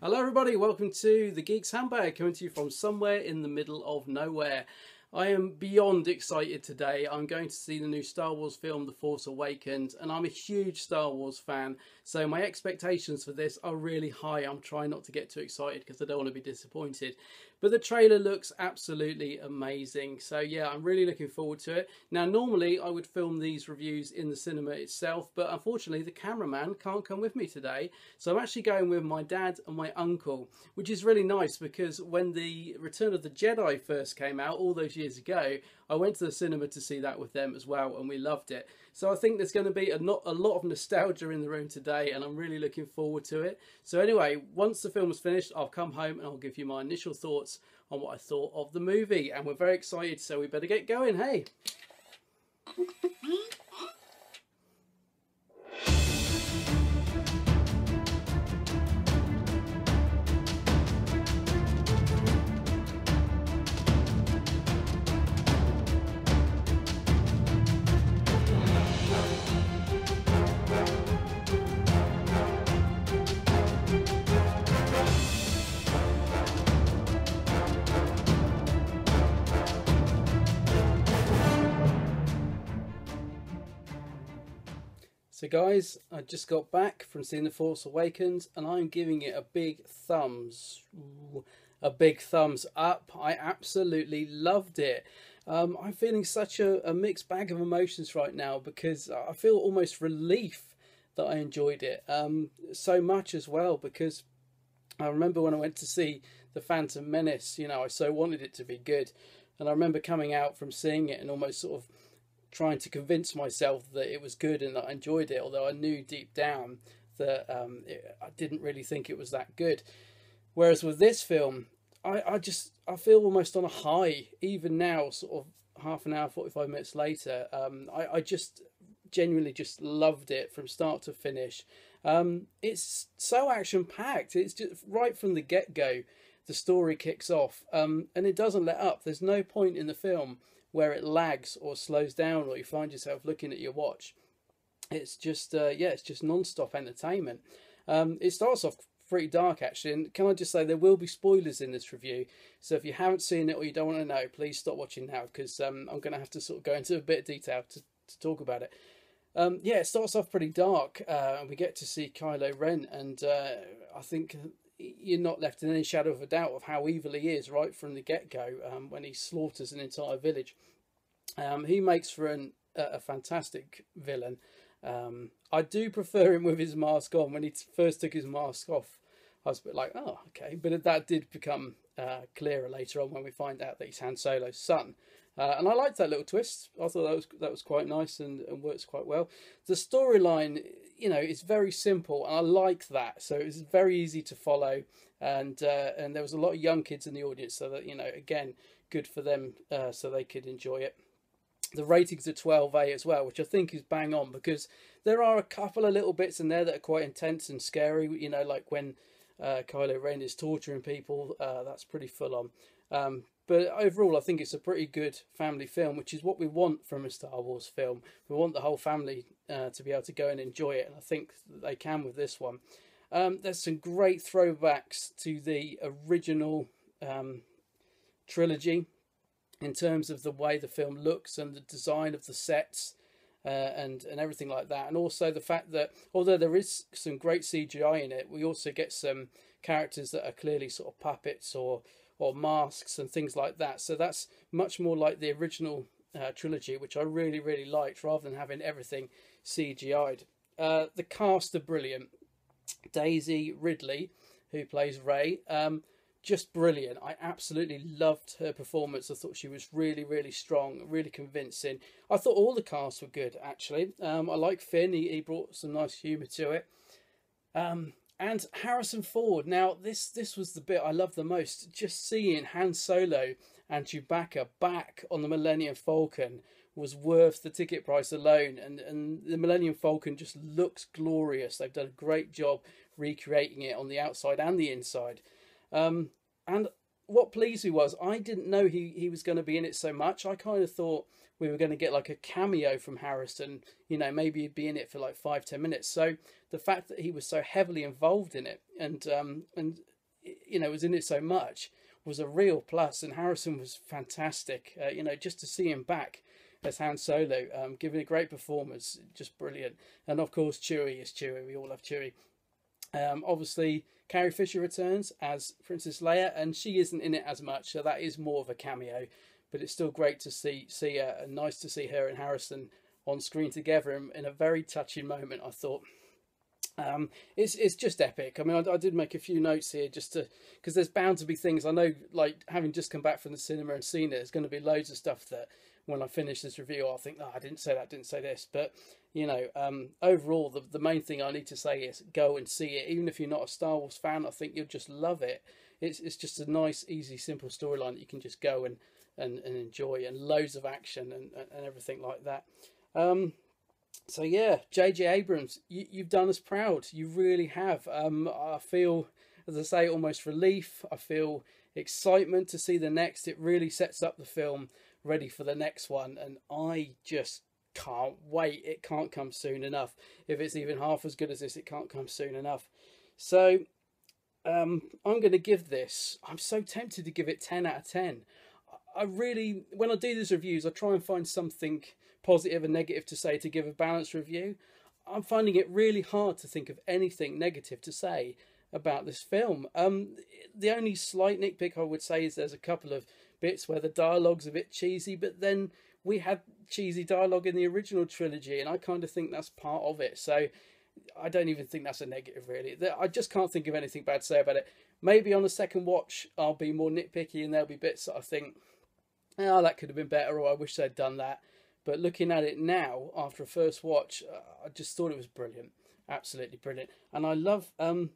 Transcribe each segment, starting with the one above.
Hello everybody, welcome to the Geek's Handbag, coming to you from somewhere in the middle of nowhere. I am beyond excited today. I'm going to see the new Star Wars film, The Force Awakens, and I'm a huge Star Wars fan, so my expectations for this are really high. I'm trying not to get too excited because I don't want to be disappointed. But the trailer looks absolutely amazing, so yeah, I'm really looking forward to it. Now, normally I would film these reviews in the cinema itself, but unfortunately the cameraman can't come with me today, so I'm actually going with my dad and my uncle, which is really nice because when the Return of the Jedi first came out all those years ago, I went to the cinema to see that with them as well, and we loved it. So I think there's going to be a lot of nostalgia in the room today, and I'm really looking forward to it. So anyway, once the film is finished, I'll come home and I'll give you my initial thoughts on what I thought of the movie. And we're very excited, so we better get going, hey? So guys, I just got back from seeing The Force Awakens and I'm giving it a big thumbs up. I absolutely loved it. I'm feeling such a mixed bag of emotions right now because I feel almost relief that I enjoyed it so much as well, because I remember when I went to see The Phantom Menace, you know, I so wanted it to be good, and I remember coming out from seeing it and almost sort of trying to convince myself that it was good and that I enjoyed it, although I knew deep down that I didn't really think it was that good. Whereas with this film, I feel almost on a high, even now, sort of half an hour, 45 minutes later. I just genuinely just loved it from start to finish. It's so action-packed. It's just right from the get-go, the story kicks off, and it doesn't let up. There's no point in the film where it lags or slows down or you find yourself looking at your watch. It's just it's just non-stop entertainment. It starts off pretty dark actually, and can I just say there will be spoilers in this review, so if you haven't seen it or you don't want to know, please stop watching now, because I'm going to have to sort of go into a bit of detail to talk about it. Yeah, it starts off pretty dark, and we get to see Kylo Ren, and I think you're not left in any shadow of a doubt of how evil he is right from the get-go, when he slaughters an entire village. He makes for a fantastic villain. I do prefer him with his mask on. When he first took his mask off, I was a bit like, oh, okay. But that did become clearer later on when we find out that he's Han Solo's son. And I liked that little twist. I thought that was quite nice and works quite well. The storyline, you know, is very simple, and I like that. So it's very easy to follow, and there was a lot of young kids in the audience, so that, you know, again, good for them, so they could enjoy it. The ratings are 12A as well, which I think is bang on, because there are a couple of little bits in there that are quite intense and scary. You know, like when Kylo Ren is torturing people, that's pretty full on. But overall, I think it's a pretty good family film, which is what we want from a Star Wars film. We want the whole family to be able to go and enjoy it, and I think that they can with this one. There's some great throwbacks to the original trilogy in terms of the way the film looks and the design of the sets and everything like that. And also the fact that although there is some great CGI in it, we also get some characters that are clearly sort of puppets or masks and things like that. So that's much more like the original trilogy, which I really, really liked, rather than having everything CGI'd. The cast are brilliant. Daisy Ridley, who plays Rey, just brilliant. I absolutely loved her performance. I thought she was really, really strong, really convincing. I thought all the cast were good, actually. I like Finn. He brought some nice humour to it. And Harrison Ford. Now, this was the bit I loved the most. Just seeing Han Solo and Chewbacca back on the Millennium Falcon was worth the ticket price alone. And the Millennium Falcon just looks glorious. They've done a great job recreating it on the outside and the inside. And what pleased me was I didn't know he was going to be in it so much. I kind of thought we were going to get like a cameo from Harrison, you know, maybe he'd be in it for like 5-10 minutes. So the fact that he was so heavily involved in it and you know, was in it so much was a real plus. And Harrison was fantastic. You know, just to see him back as Han Solo, giving a great performance, just brilliant. And of course, Chewie is Chewie. We all love Chewie. Obviously, Carrie Fisher returns as Princess Leia, and she isn't in it as much, so that is more of a cameo. But it's still great to see her, and nice to see her and Harrison on screen together in a very touching moment, I thought. It's just epic. I mean, I did make a few notes here just to, because there's bound to be things, I know, like having just come back from the cinema and seen it, there's going to be loads of stuff that when I finish this review I'll think, oh, I didn't say that, didn't say this. But you know, overall the main thing I need to say is go and see it. Even if you're not a Star Wars fan, I think you'll just love it. It's just a nice, easy, simple storyline that you can just go and enjoy, and loads of action and everything like that. So yeah, J.J. Abrams, you've done us proud. You really have. I feel, as I say, almost relief. I feel excitement to see the next. It really sets up the film ready for the next one, and I just can't wait. It can't come soon enough. If it's even half as good as this, it can't come soon enough. So I'm going to give this, I'm so tempted to give it 10 out of 10. I really, when I do these reviews, I try and find something positive and negative to say to give a balanced review. I'm finding it really hard to think of anything negative to say about this film. The only slight nitpick I would say is there's a couple of bits where the dialogue's a bit cheesy, but then we had cheesy dialogue in the original trilogy, and I kind of think that's part of it. So I don't even think that's a negative, really. I just can't think of anything bad to say about it. Maybe on a second watch, I'll be more nitpicky, and there'll be bits that I think, oh, that could have been better, or I wish they'd done that. But looking at it now, after a first watch, I just thought it was brilliant. Absolutely brilliant. And I love I've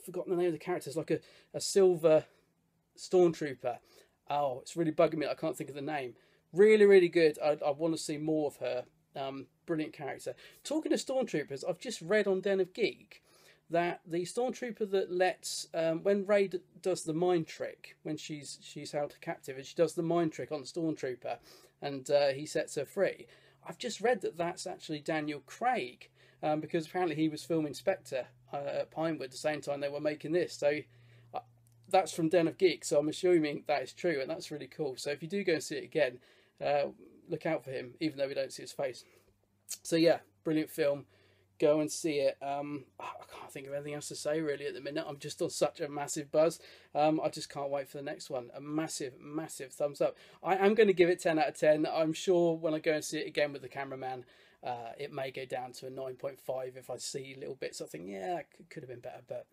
forgotten the name of the character. It's like a silver stormtrooper. Oh, it's really bugging me. I can't think of the name. Really, really good. I want to see more of her. Brilliant character. Talking of stormtroopers, I've just read on Den of Geek that the stormtrooper that lets when Rey does the mind trick, when she's held captive, and she does the mind trick on the stormtrooper, and he sets her free. I've just read that that's actually Daniel Craig, because apparently he was filming Spectre at Pinewood the same time they were making this. So that's from Den of Geek, so I'm assuming that is true, and that's really cool. So if you do go and see it again, look out for him, even though we don't see his face. So yeah, brilliant film. Go and see it. I can't think of anything else to say really at the minute. I'm just on such a massive buzz. I just can't wait for the next one. A massive, massive thumbs up. I am going to give it 10 out of 10. I'm sure when I go and see it again with the cameraman, it may go down to a 9.5 if I see little bits. I think, yeah, that could have been better. But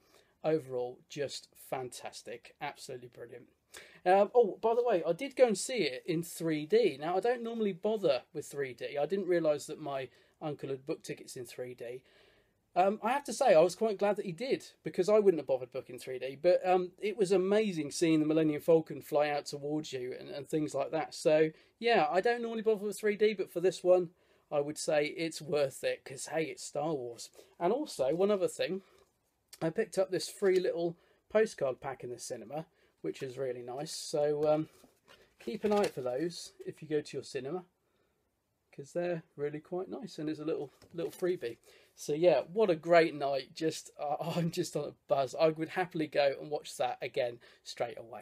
overall, just fantastic. Absolutely brilliant. Oh, by the way, I did go and see it in 3D. Now, I don't normally bother with 3D. I didn't realise that my uncle had booked tickets in 3D. I have to say, I was quite glad that he did, because I wouldn't have bothered booking 3D. But it was amazing seeing the Millennium Falcon fly out towards you and things like that. So, yeah, I don't normally bother with 3D, but for this one, I would say it's worth it, because, hey, it's Star Wars. And also, one other thing, I picked up this free little postcard pack in the cinema, which is really nice. So keep an eye out for those if you go to your cinema, because they're really quite nice, and it's a little freebie. So yeah, what a great night. I'm just on a buzz. I would happily go and watch that again straight away.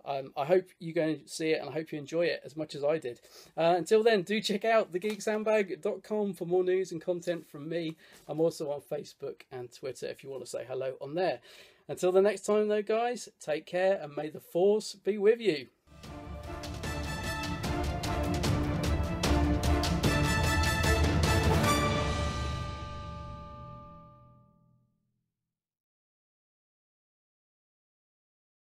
I hope you go and see it, and I hope you enjoy it as much as I did. Until then, do check out thegeeksandbag.com for more news and content from me. I'm also on Facebook and Twitter if you want to say hello on there. Until the next time though, guys, take care, and may the Force be with you.